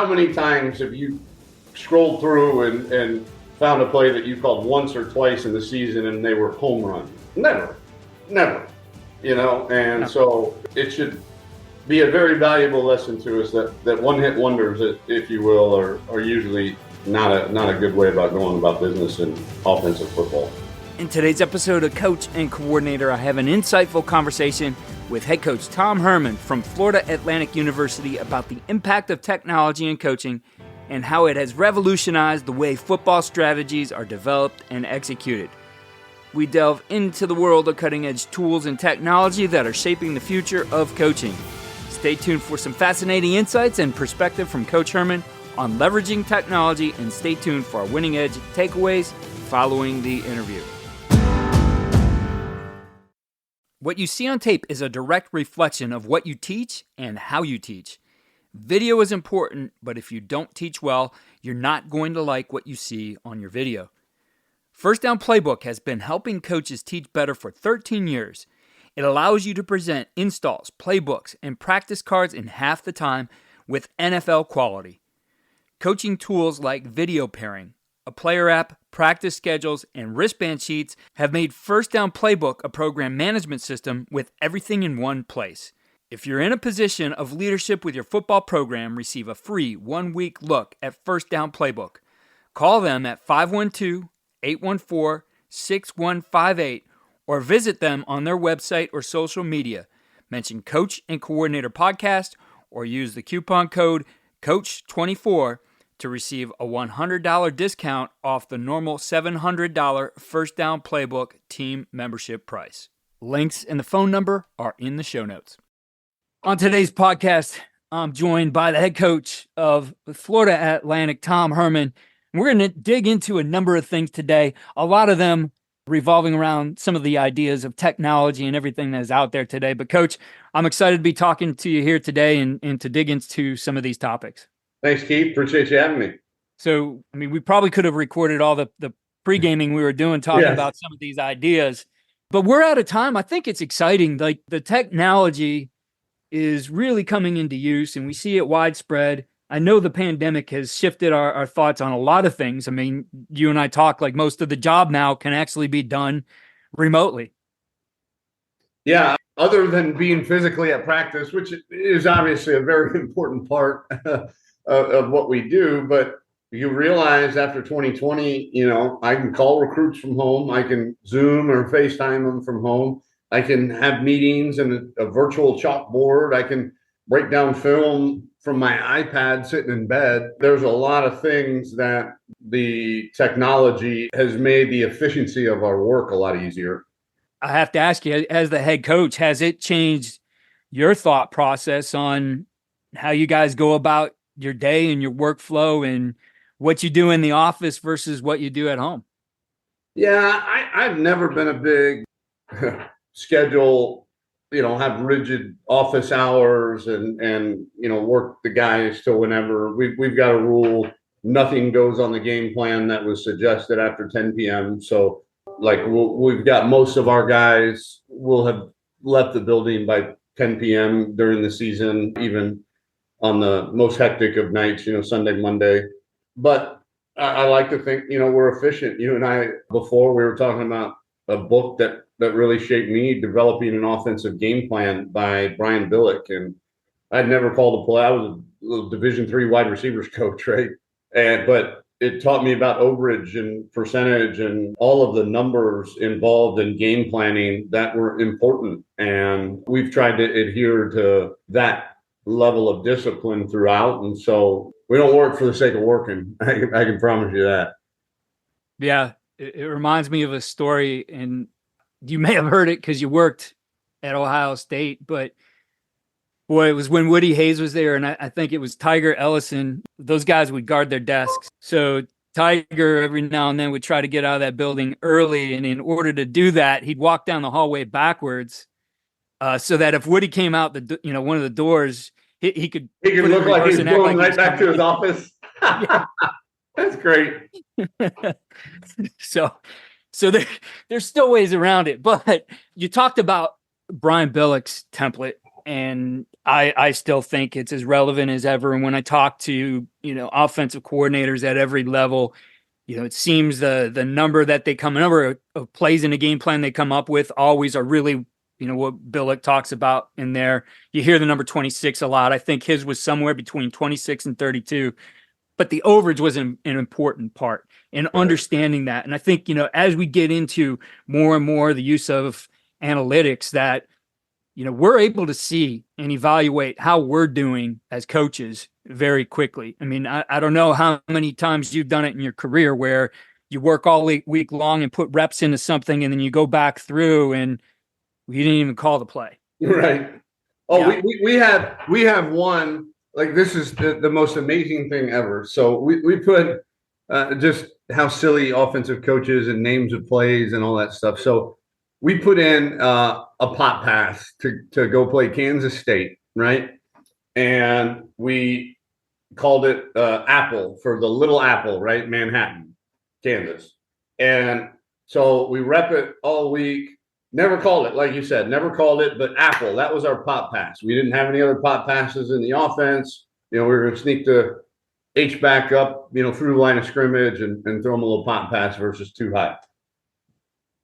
how many times have you scrolled through and found a play that you called once or twice in the season and they were home runs? Never. And so it should be a very valuable lesson to us that one-hit wonders, if you will, are usually not a good way about going about business in offensive football. In today's episode of Coach and Coordinator, I have an insightful conversation with head coach Tom Herman from Florida Atlantic University about the impact of technology in coaching and how it has revolutionized the way football strategies are developed and executed. We delve into the world of cutting-edge tools and technology that are shaping the future of coaching. Stay tuned for some fascinating insights and perspective from Coach Herman on leveraging technology, and stay tuned for our winning edge takeaways following the interview. What you see on tape is a direct reflection of what you teach and how you teach. Video is important, but if you don't teach well, you're not going to like what you see on your video. First Down Playbook has been helping coaches teach better for 13 years. It allows you to present installs, playbooks, and practice cards in half the time with NFL quality. Coaching tools like video pairing, a player app, practice schedules, and wristband sheets have made First Down Playbook a program management system with everything in one place. If you're in a position of leadership with your football program, receive a free 1-week look at First Down Playbook. Call them at 512-814-6158 or visit them on their website or social media. Mention Coach and Coordinator Podcast or use the coupon code COACH24 to receive a $100 discount off the normal $700 First Down Playbook team membership price. Links and the phone number are in the show notes. On today's podcast, I'm joined by the head coach of Florida Atlantic, Tom Herman. We're going to dig into a number of things today, a lot of them revolving around some of the ideas of technology and everything that is out there today. But Coach, I'm excited to be talking to you here today and to dig into some of these topics. Thanks, Keith. Appreciate you having me. So, we probably could have recorded all the pre-gaming we were doing talking about some of these ideas, but we're out of time. I think it's exciting. Like, the technology is really coming into use and we see it widespread. I know the pandemic has shifted our thoughts on a lot of things. You and I talk like most of the job now can actually be done remotely. Yeah, other than being physically at practice, which is obviously a very important part of what we do. But you realize after 2020, I can call recruits from home. I can Zoom or FaceTime them from home. I can have meetings and a virtual chalkboard. I can break down film from my iPad sitting in bed. There's a lot of things that the technology has made the efficiency of our work a lot easier. I have to ask you, as the head coach, has it changed your thought process on how you guys go about your day and your workflow and what you do in the office versus what you do at home? Yeah, I've never been a big schedule, have rigid office hours and work the guys till whenever. We've got a rule, nothing goes on the game plan that was suggested after 10 p.m. So we've got most of our guys will have left the building by 10 p.m. during the season, even on the most hectic of nights, Sunday, Monday. But I like to think, we're efficient. You and I, before we were talking about a book that really shaped me, Developing an Offensive Game Plan by Brian Billick. And I'd never called a play. I was a Division III wide receivers coach, right? But it taught me about overage and percentage and all of the numbers involved in game planning that were important. And we've tried to adhere to that level of discipline throughout. And so we don't work for the sake of working. I can promise you that. Yeah. It reminds me of a story, and you may have heard it because you worked at Ohio State, but boy, it was when Woody Hayes was there, and I think it was Tiger Ellison. Those guys would guard their desks. So Tiger every now and then would try to get out of that building early, and in order to do that, he'd walk down the hallway backwards so that if Woody came out one of the doors, he could look like he was going right back to his office. Yeah. That's great. So there's still ways around it, but you talked about Brian Billick's template, and I still think it's as relevant as ever. And when I talk to, offensive coordinators at every level, it seems the number of plays in a game plan they come up with always are really, what Billick talks about in there. You hear the number 26 a lot. I think his was somewhere between 26 and 32, but the overage was an important part in understanding that. And I think, as we get into more and more the use of analytics, that we're able to see and evaluate how we're doing as coaches very quickly. I mean, I don't know how many times you've done it in your career where you work all week long and put reps into something, and then you go back through and you didn't even call the play. Right. Oh, yeah. we have one, like, this is the most amazing thing ever. So we put just how silly offensive coaches and names of plays and all that stuff. So we put in a pop pass to go play Kansas State, right? And we called it Apple for the Little Apple, right? Manhattan, Kansas. And so we rep it all week. Never called it, like you said, never called it, but Apple, that was our pop pass. We didn't have any other pop passes in the offense. We were going to sneak the H-back up, through the line of scrimmage and throw them a little pop pass versus too high.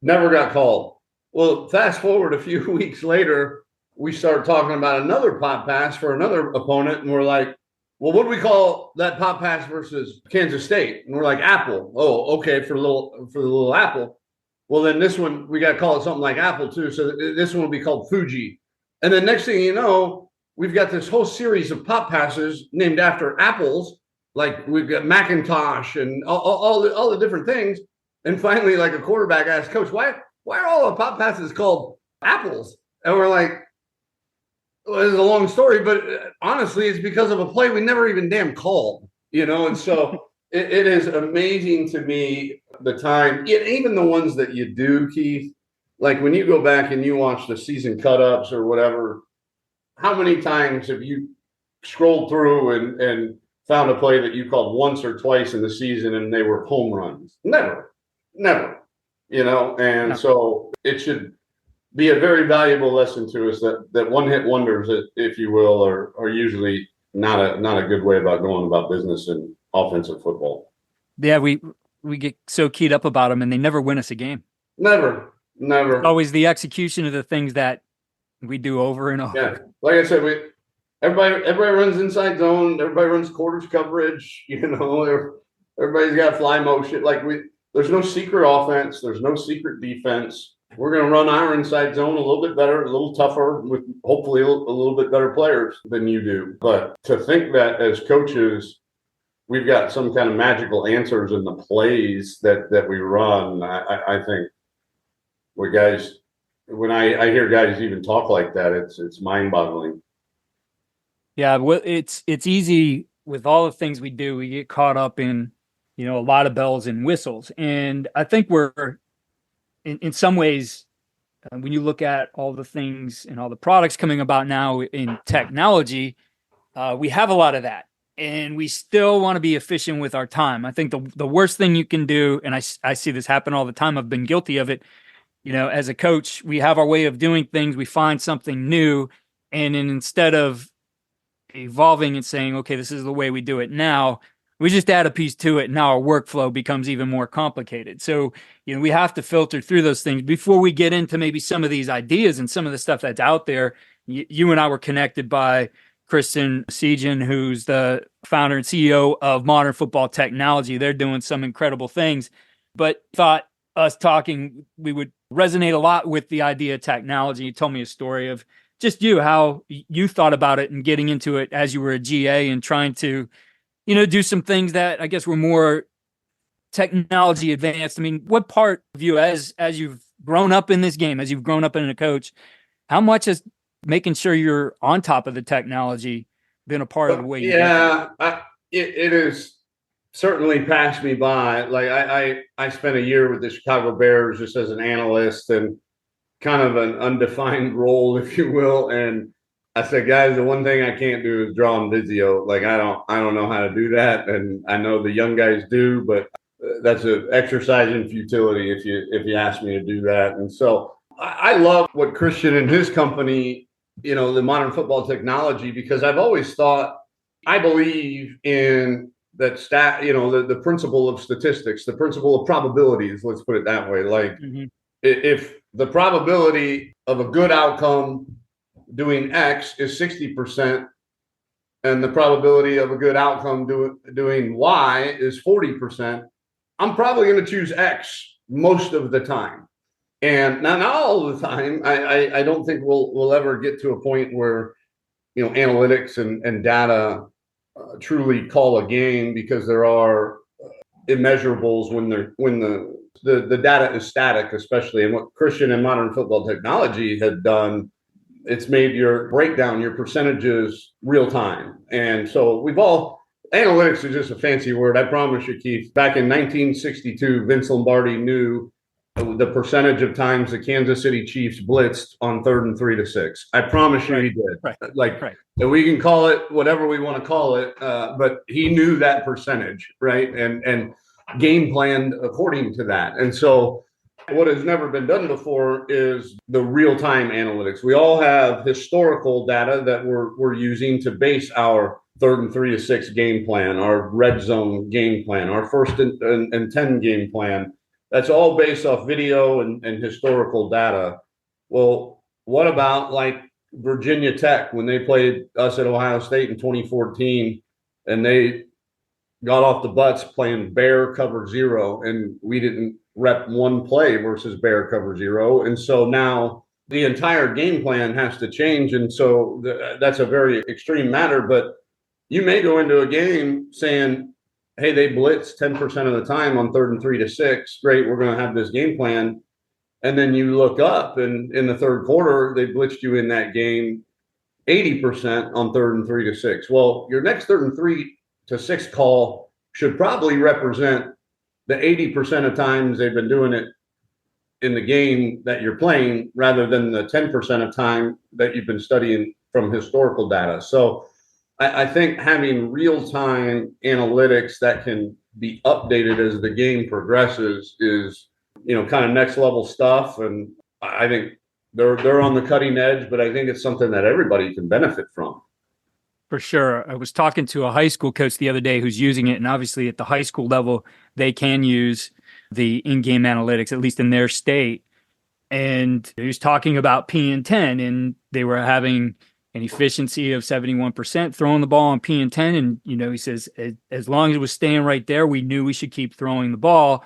Never got called. Well, fast forward a few weeks later, we start talking about another pop pass for another opponent, and we're like, well, what do we call that pop pass versus Kansas State? And we're like, Apple. Oh, okay, for the little Apple. Well, then this one, we got to call it something like Apple too. So this one will be called Fuji. And then next thing you know, we've got this whole series of pop passes named after apples. Like we've got Macintosh and all the different things. And finally, like a quarterback asked, Coach, why are all the pop passes called apples? And we're like, well, it's a long story, but honestly, it's because of a play we never even damn called, And so it is amazing to me the time, even the ones that you do, Keith, like when you go back and you watch the season cut-ups or whatever, how many times have you scrolled through and found a play that you called once or twice in the season and they were home runs? Never. And so it should be a very valuable lesson to us that one-hit wonders, if you will, are usually not a good way about going about business in offensive football. Yeah, we get so keyed up about them, and they never win us a game. Never. It's always the execution of the things that we do over and over. Yeah, like I said, everybody runs inside zone. Everybody runs quarters coverage. Everybody's got fly motion. There's no secret offense. There's no secret defense. We're going to run our inside zone a little bit better, a little tougher, with hopefully a little bit better players than you do. But to think that as coaches, we've got some kind of magical answers in the plays that we run, I think when I hear guys even talk like that, it's mind-boggling. Yeah, well, it's easy with all the things we do. We get caught up in, a lot of bells and whistles. And I think we're, in some ways, when you look at all the things and all the products coming about now in technology, we have a lot of that. And we still want to be efficient with our time. I think the worst thing you can do, and I see this happen all the time, I've been guilty of it, as a coach, we have our way of doing things, we find something new, and then instead of evolving and saying, okay, this is the way we do it now, we just add a piece to it, and now our workflow becomes even more complicated. So, we have to filter through those things before we get into maybe some of these ideas and some of the stuff that's out there. You and I were connected by Kristen Sejan, who's the founder and CEO of Modern Football Technology. They're doing some incredible things, but thought us talking, we would resonate a lot with the idea of technology. You told me a story of just how you thought about it and getting into it as you were a GA and trying to, do some things that I guess were more technology advanced. I mean, what part of you, as you've grown up in this game, as you've grown up in a coach, how much has making sure you're on top of the technology been a part of the way you it has certainly passed me by. Like I spent a year with the Chicago Bears just as an analyst and kind of an undefined role, if you will. And I said, guys, the one thing I can't do is draw on Visio. Like I don't know how to do that, and I know the young guys do, but that's an exercise in futility if you ask me to do that. And so I love what Christian and his company the modern football technology, because I've always thought, I believe in that the principle of statistics, the principle of probabilities, let's put it that way. Like, Mm-hmm. if the probability of a good outcome doing X is 60%, and the probability of a good outcome doing Y is 40%, I'm probably going to choose X most of the time. And not all the time. I don't think we'll ever get to a point where analytics and data truly call a game, because there are immeasurables when the data is static, especially. And what Christian and modern football technology had done, it's made your breakdown, your percentages real time. And so analytics is just a fancy word. I promise you, Keith, back in 1962, Vince Lombardi knew the percentage of times the Kansas City Chiefs blitzed on 3rd and 3 to 6. I promise you, he did. Right. Like, Right. we can call it whatever we want to call it, but he knew that percentage, right? And game planned according to that. And so what has never been done before is the real-time analytics. We all have historical data that we're using to base our 3rd and 3 to 6 game plan, our red zone game plan, our 1st and 10 game plan. That's all based off video and historical data. Well, what about like Virginia Tech when they played us at Ohio State in 2014, and they got off the butts playing bear cover zero, and we didn't rep one play versus bear cover zero. And so now the entire game plan has to change. And so that's a very extreme matter, but you may go into a game saying, hey, they blitz 10% of the time on 3rd and 3 to 6. Great, we're going to have this game plan. And then you look up, and in the 3rd quarter, they blitzed you in that game 80% on 3rd and 3 to 6. Well, your next 3rd and 3 to 6 call should probably represent the 80% of times they've been doing it in the game that you're playing, rather than the 10% of time that you've been studying from historical data. So I think having real-time analytics that can be updated as the game progresses is, kind of next level stuff. And I think they're on the cutting edge, but I think it's something that everybody can benefit from. For sure. I was talking to a high school coach the other day who's using it, and obviously at the high school level, they can use the in-game analytics, at least in their state. And he was talking about P and 10, and they were having an efficiency of 71% throwing the ball on P and 10. And, he says, as long as it was staying right there, we knew we should keep throwing the ball.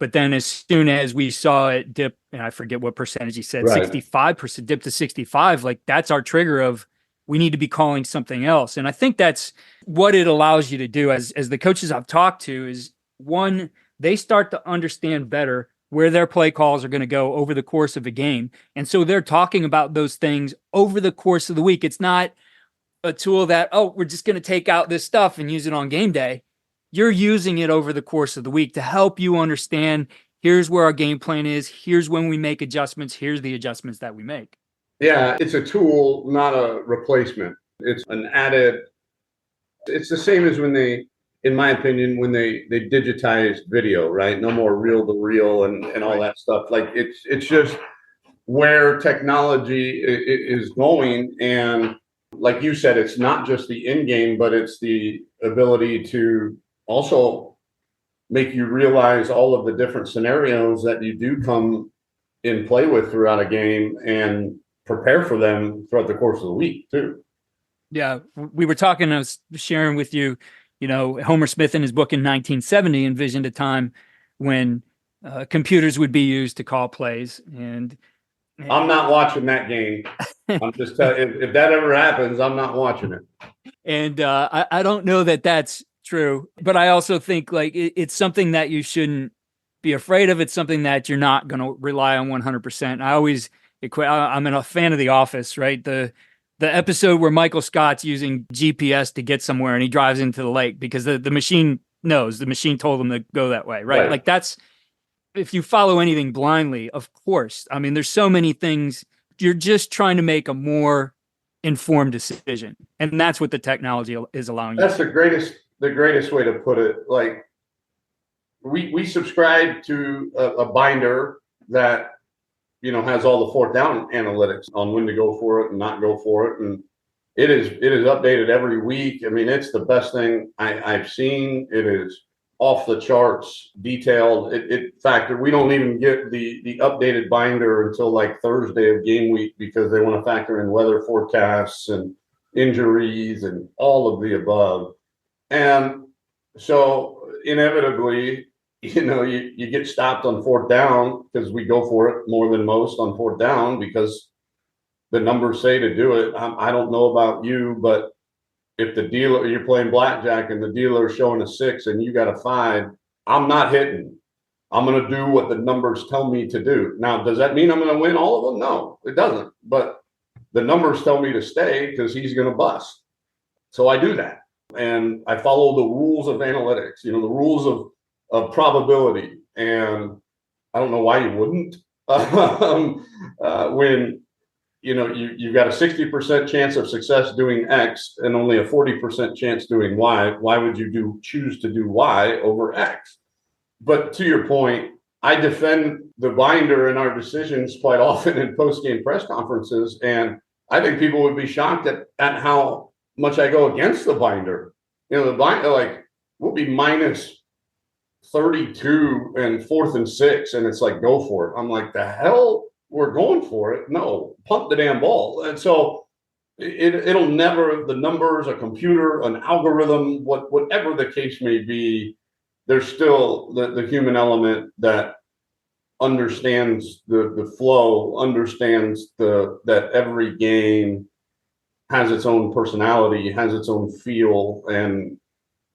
But then as soon as we saw it dip, and I forget what percentage he said, right, 65%, dip to 65, like that's our trigger of, we need to be calling something else. And I think that's what it allows you to do as the coaches I've talked to is, one, they start to understand better where their play calls are going to go over the course of a game. And so they're talking about those things over the course of the week. It's not a tool that, we're just going to take out this stuff and use it on game day. You're using it over the course of the week to help you understand, here's where our game plan is. Here's when we make adjustments. Here's the adjustments that we make. Yeah, it's a tool, not a replacement. It's an added. It's the same as in my opinion, when they digitized video, right? No more reel to reel and all that stuff. Like, it's just where technology is going. And like you said, it's not just the in game, but it's the ability to also make you realize all of the different scenarios that you do come in play with throughout a game, and prepare for them throughout the course of the week too. Yeah, we were talking, I was sharing with you, Homer Smith in his book in 1970 envisioned a time when computers would be used to call plays. And I'm not watching that game. I'm just telling you, if that ever happens, I'm not watching it. And I don't know that that's true, but I also think like it's something that you shouldn't be afraid of. It's something that you're not going to rely on 100%. I'm a fan of The Office, right? The episode where Michael Scott's using GPS to get somewhere and he drives into the lake because the machine knows, the machine told him to go that way, right? Like, that's, if you follow anything blindly, of course. I mean, there's so many things. You're just trying to make a more informed decision. And that's what the technology is allowing you. That's the greatest way to put it. Like, we subscribe to a binder that has all the fourth down analytics on when to go for it and not go for it. And it is updated every week. I mean, it's the best thing I've seen. It is off the charts detailed. In fact, we don't even get the updated binder until like Thursday of game week because they want to factor in weather forecasts and injuries and all of the above. And so inevitably, you get stopped on fourth down because we go for it more than most on fourth down because the numbers say to do it. I don't know about you, but if you're playing blackjack and the dealer's showing a 6 and you got a 5, I'm not hitting. I'm going to do what the numbers tell me to do. Now, does that mean I'm going to win all of them? No, it doesn't. But the numbers tell me to stay because he's going to bust. So I do that. And I follow the rules of analytics, the rules of probability. And I don't know why you wouldn't. When you've got a 60% chance of success doing X and only a 40% chance doing Y. Why would you choose to do Y over X? But to your point, I defend the binder in our decisions quite often in post-game press conferences. And I think people would be shocked at how much I go against the binder. The binder, like, we'll be minus 32 and 4th and 6, and it's like, go for it. I'm like, the hell? We're going for it. No, punt the damn ball. And so it'll never, the numbers, a computer, an algorithm, whatever the case may be, there's still the human element that understands the flow, understands that every game has its own personality, has its own feel, and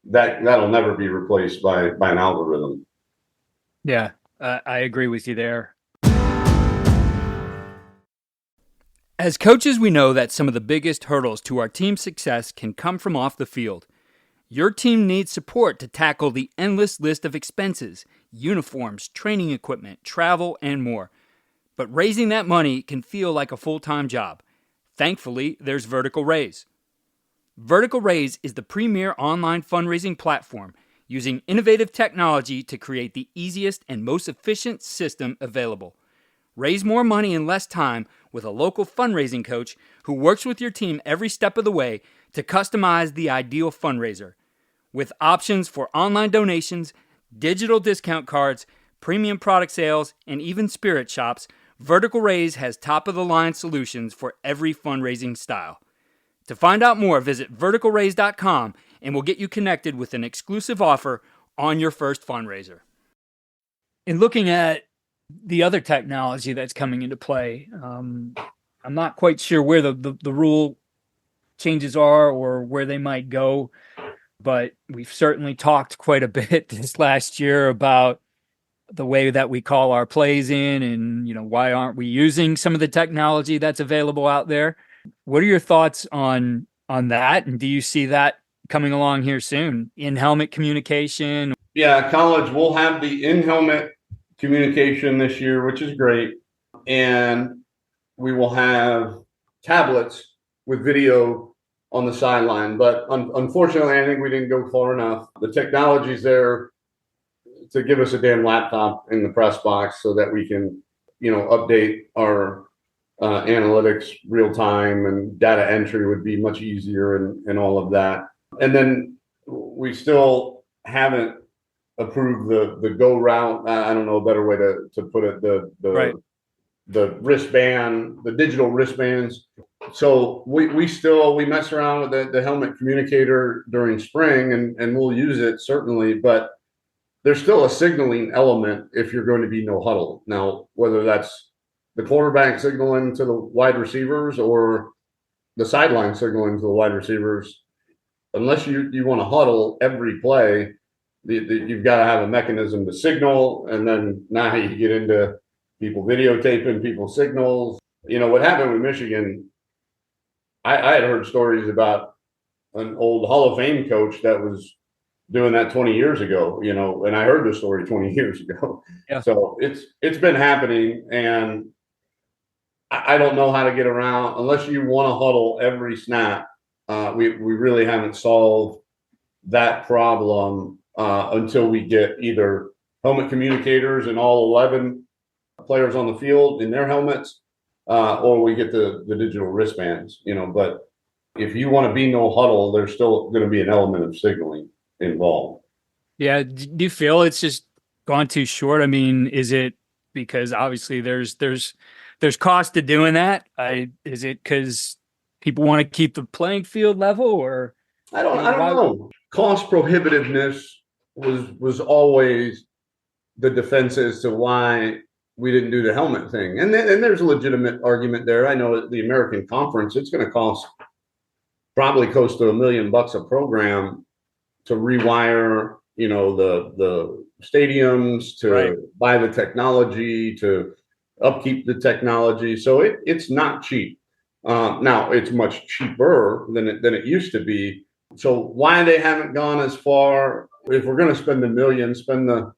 that'll never be replaced by an algorithm. Yeah, I agree with you there. As coaches, we know that some of the biggest hurdles to our team's success can come from off the field. Your team needs support to tackle the endless list of expenses, uniforms, training equipment, travel, and more. But raising that money can feel like a full-time job. Thankfully, there's Vertical Raise. Vertical Raise is the premier online fundraising platform using innovative technology to create the easiest and most efficient system available. Raise more money in less time with a local fundraising coach who works with your team every step of the way to customize the ideal fundraiser. With options for online donations, digital discount cards, premium product sales, and even spirit shops, Vertical Raise has top-of-the-line solutions for every fundraising style. To find out more, visit verticalraise.com and we'll get you connected with an exclusive offer on your first fundraiser. In looking at the other technology that's coming into play, I'm not quite sure where the rule changes are or where they might go, but we've certainly talked quite a bit this last year about the way that we call our plays in and, why aren't we using some of the technology that's available out there? What are your thoughts on that? And do you see that coming along here soon? In-helmet communication? Yeah, college will have the in-helmet communication this year, which is great. And we will have tablets with video on the sideline. But unfortunately, I think we didn't go far enough. The technology's there to give us a damn laptop in the press box so that we can, update our analytics real time, and data entry would be much easier and all of that. And then we still haven't approved the go route. I don't know a better way to put it. Right. The wristband, the digital wristbands. So we mess around with the helmet communicator during spring and we'll use it certainly, but there's still a signaling element if you're going to be no huddle. Now, whether that's the quarterback signaling to the wide receivers or the sideline signaling to the wide receivers, unless you want to huddle every play, you've got to have a mechanism to signal. And then now you get into people videotaping people's signals. What happened with Michigan, I had heard stories about an old Hall of Fame coach that was doing that 20 years ago, and I heard the story 20 years ago. Yeah. So it's been happening, and I don't know how to get around unless you want to huddle every snap. We really haven't solved that problem until we get either helmet communicators in all 11 players on the field in their helmets, or we get the digital wristbands, but if you want to be no huddle, there's still going to be an element of signaling involved. Yeah. Do you feel it's just gone too short? I mean, is it because obviously there's cost to doing that? Is it because people want to keep the playing field level, or I don't why? know. Cost prohibitiveness was always the defense as to why we didn't do the helmet thing, and there's a legitimate argument there. I know at the American Conference, it's going to cost probably close to $1 million a program to rewire, the stadiums, Right. to buy the technology, to upkeep the technology. So it's not cheap. Now it's much cheaper than it used to be. So why they haven't gone as far? If we're going to spend the million, spend the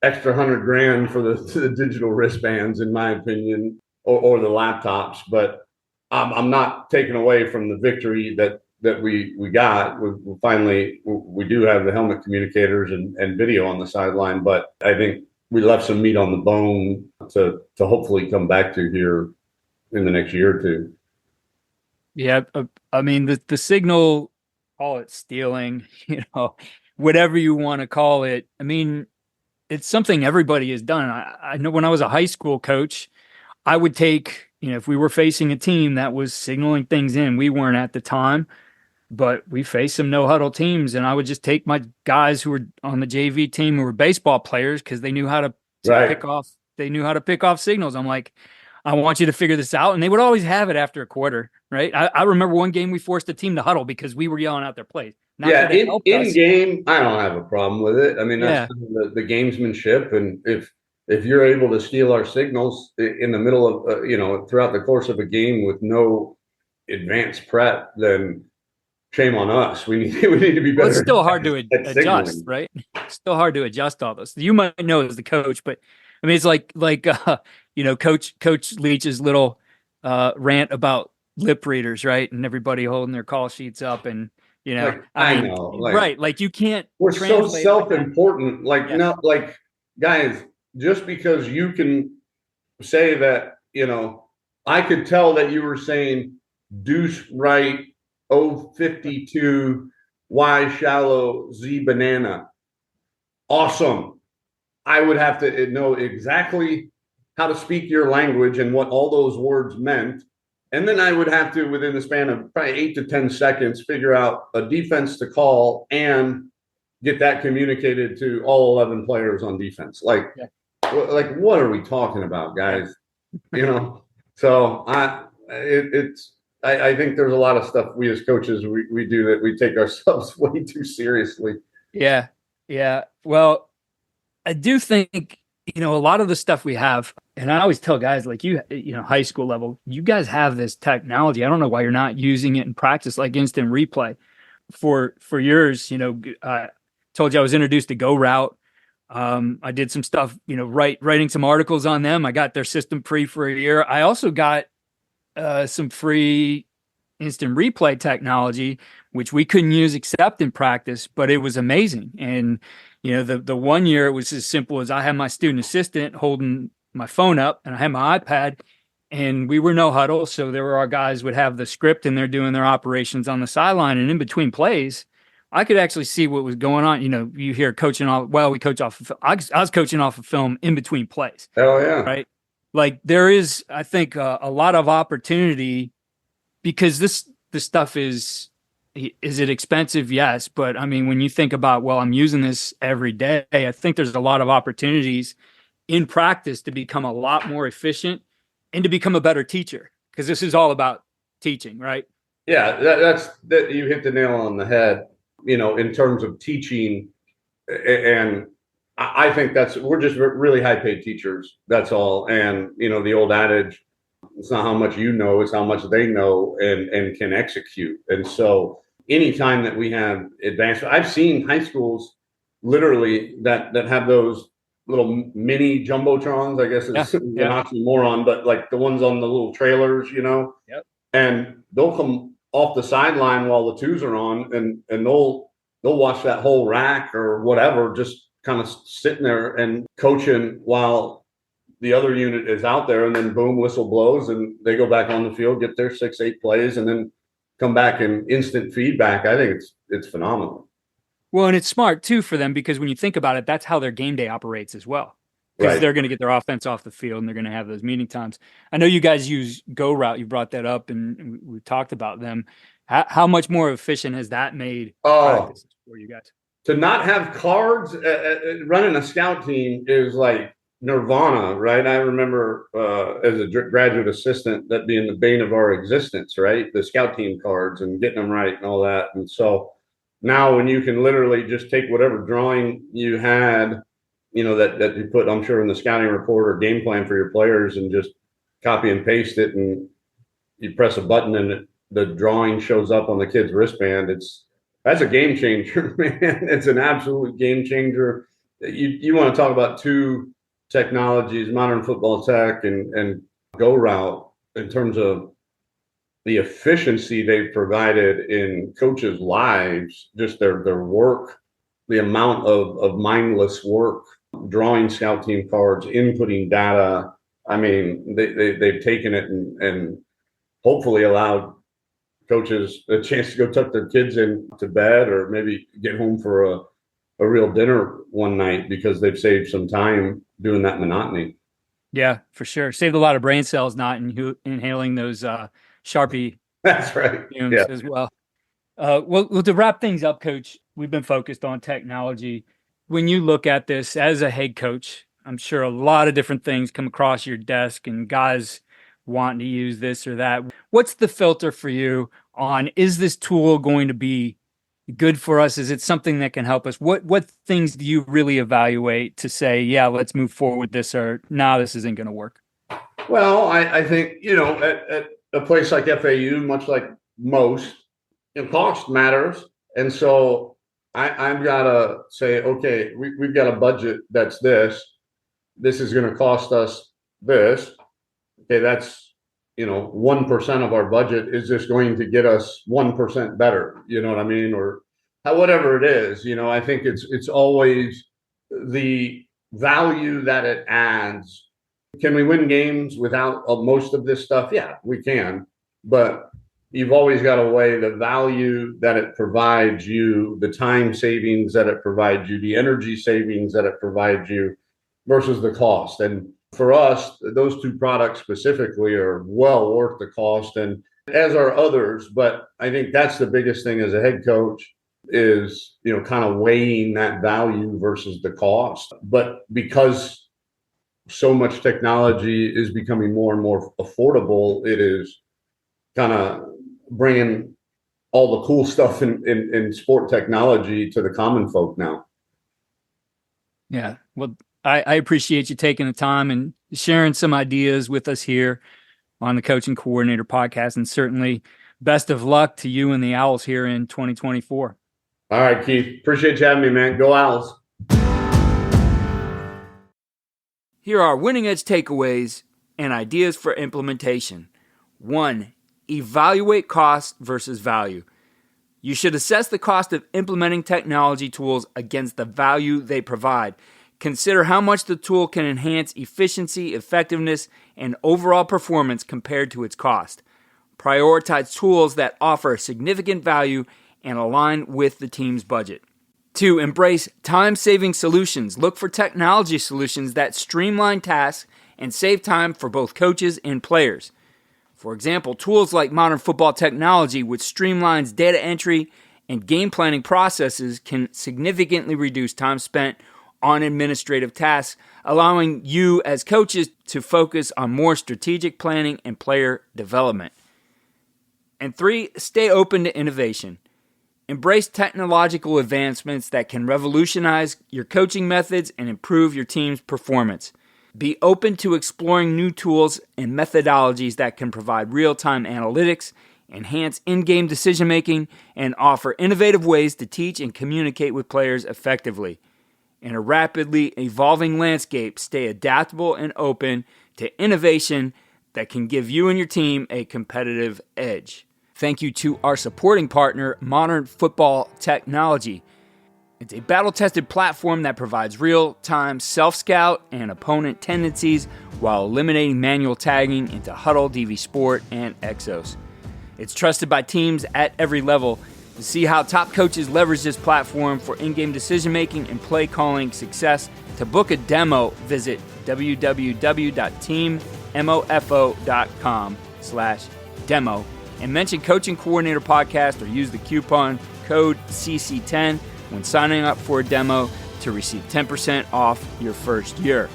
extra $100,000 for the digital wristbands, in my opinion, or the laptops. But I'm not taking away from the victory that we got. We finally do have the helmet communicators and video on the sideline, but I think we left some meat on the bone to hopefully come back to here in the next year or two. Yeah. I mean, the signal, call it stealing, whatever you want to call it. I mean, it's something everybody has done. I know when I was a high school coach, I would take, if we were facing a team that was signaling things in, we weren't at the time, but we faced some no huddle teams, and I would just take my guys who were on the JV team who were baseball players because they knew how to Right. pick off. They knew how to pick off signals. I'm like, I want you to figure this out, and they would always have it after a quarter. Right. I remember one game we forced a team to huddle because we were yelling out their plays. Not Yeah, that it helped in us. game, I don't have a problem with it. I mean, that's Yeah. kind of the gamesmanship, and if you're able to steal our signals in the middle of throughout the course of a game with no advanced prep, then shame on us. We need to be Well, better it's still hard to at adjust, signaling. right? It's still hard to adjust all this. You might know as the coach, but I mean, it's like Coach Leach's little rant about lip readers, right? And everybody holding their call sheets up, and Like, I I mean, know, like, right? Like you can't we're so translate like that. self-important. Like, Yeah, no, like, guys, just because you can say that, I could tell that you were saying deuce right, 052, Y shallow, Z banana. Awesome. I would have to know exactly how to speak your language and what all those words meant. And then I would have to, within the span of probably 8 to 10 seconds, figure out a defense to call and get that communicated to all 11 players on defense. Like, yeah, what are we talking about, yeah, guys? So I think there's a lot of stuff we as coaches we do that we take ourselves way too seriously. yeah, yeah. Well, I do think, a lot of the stuff we have, and I always tell guys like high school level, you guys have this technology. I don't know why you're not using it in practice, like instant replay. For years, I told you I was introduced to Go Route. I did some stuff, writing some articles on them. I got their system free for a year. I also got some free instant replay technology, which we couldn't use except in practice, but it was amazing. And, the 1 year it was as simple as I had my student assistant holding my phone up and I had my iPad, and we were no huddle. So there were our guys would have the script and they're doing their operations on the sideline, and in between plays, I could actually see what was going on. You hear coaching off. Well, we coach off. I was coaching off of film in between plays. Hell yeah. Right. Like there is, I think, a lot of opportunity because this stuff is it expensive? Yes. But I mean, when you think about, well, I'm using this every day, I think there's a lot of opportunities in practice to become a lot more efficient and to become a better teacher, because this is all about teaching, right? Yeah, that you hit the nail on the head, in terms of teaching. And I think we're just really high paid teachers. That's all. And, the old adage, it's not how much you know, it's how much they know and can execute. And so anytime that we have advanced, I've seen high schools literally that have those little mini jumbotrons, I guess it's an oxymoron, but like the ones on the little trailers, Yep. and they'll come off the sideline while the twos are on, and they'll watch that whole rack or whatever, just kind of sitting there and coaching while the other unit is out there, and then boom, whistle blows, and they go back on the field, get their 6-8 plays, and then come back and instant feedback. I think it's phenomenal. Well, and it's smart too for them because when you think about it, that's how their game day operates as well. Because Right. they're going to get their offense off the field and they're going to have those meeting times. I know you guys use Go Route. You brought that up and we talked about them. How much more efficient has that made Oh, practices for you guys? to not have cards running a scout team is like nirvana, right? I remember as a graduate assistant that being the bane of our existence, right? The scout team cards and getting them right and all that. And so now when you can literally just take whatever drawing you had, that you put, I'm sure, in the scouting report or game plan for your players, and just copy and paste it, and you press a button and the drawing shows up on the kid's wristband. That's a game changer, man. It's an absolute game changer. You want to talk about two technologies, modern football tech and Go Route, in terms of the efficiency they've provided in coaches' lives, just their work, the amount of mindless work, drawing scout team cards, inputting data. I mean, they've taken it and hopefully allowed coaches a chance to go tuck their kids in to bed, or maybe get home for a real dinner one night, because they've saved some time doing that monotony. Yeah, for sure. Saved a lot of brain cells not inhaling those Sharpie That's right. fumes Yeah. as well. Well, to wrap things up, Coach, we've been focused on technology. When you look at this as a head coach, I'm sure a lot of different things come across your desk and guys wanting to use this or that. What's the filter for you on, is this tool going to be good for us? Is it something that can help us? What things do you really evaluate to say, yeah, let's move forward with this, or no, this isn't going to work? Well, I think, at a place like FAU, much like most, cost matters. And so I've got to say, okay, we've got a budget that's this. This is going to cost us this. Okay, that's 1% of our budget. Is this going to get us 1% better? You know what I mean? Or whatever it is. I think it's always the value that it adds. Can we win games without most of this stuff? Yeah, we can. But you've always got to weigh the value that it provides you, the time savings that it provides you, the energy savings that it provides you, versus the cost. And for us, those two products specifically are well worth the cost, and as are others. But I think that's the biggest thing as a head coach, is, kind of weighing that value versus the cost. But because so much technology is becoming more and more affordable, it is kind of bringing all the cool stuff in sport technology to the common folk now. Yeah. Well, I appreciate you taking the time and sharing some ideas with us here on the Coaching Coordinator podcast, and certainly best of luck to you and the Owls here in 2024. All right, Keith. Appreciate you having me, man. Go Owls. Here are winning edge takeaways and ideas for implementation. 1. Evaluate cost versus value. You should assess the cost of implementing technology tools against the value they provide. Consider how much the tool can enhance efficiency, effectiveness, and overall performance compared to its cost. Prioritize tools that offer significant value and align with the team's budget. 2. Embrace time-saving solutions. Look for technology solutions that streamline tasks and save time for both coaches and players. For example, tools like modern football technology, which streamlines data entry and game planning processes, can significantly reduce time spent on administrative tasks, allowing you as coaches to focus on more strategic planning and player development. And 3, stay open to innovation. Embrace technological advancements that can revolutionize your coaching methods and improve your team's performance. Be open to exploring new tools and methodologies that can provide real-time analytics, enhance in-game decision-making, and offer innovative ways to teach and communicate with players effectively. In a rapidly evolving landscape, stay adaptable and open to innovation that can give you and your team a competitive edge. Thank you to our supporting partner, Modern Football Technology. It's a battle-tested platform that provides real-time self-scout and opponent tendencies while eliminating manual tagging into Huddle, DV Sport, and Exos. It's trusted by teams at every level. To see how top coaches leverage this platform for in-game decision-making and play-calling success, to book a demo, visit www.teammofo.com/demo and mention Coaching Coordinator Podcast or use the coupon code CC10 when signing up for a demo to receive 10% off your first year.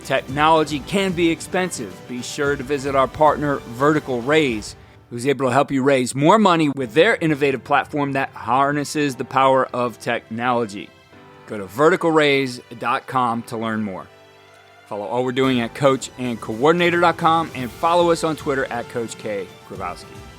Technology can be expensive. Be sure to visit our partner, Vertical Raise, who's able to help you raise more money with their innovative platform that harnesses the power of technology. Go to verticalraise.com to learn more. Follow all we're doing at coachandcoordinator.com and follow us on Twitter at Coach K. Grabowski.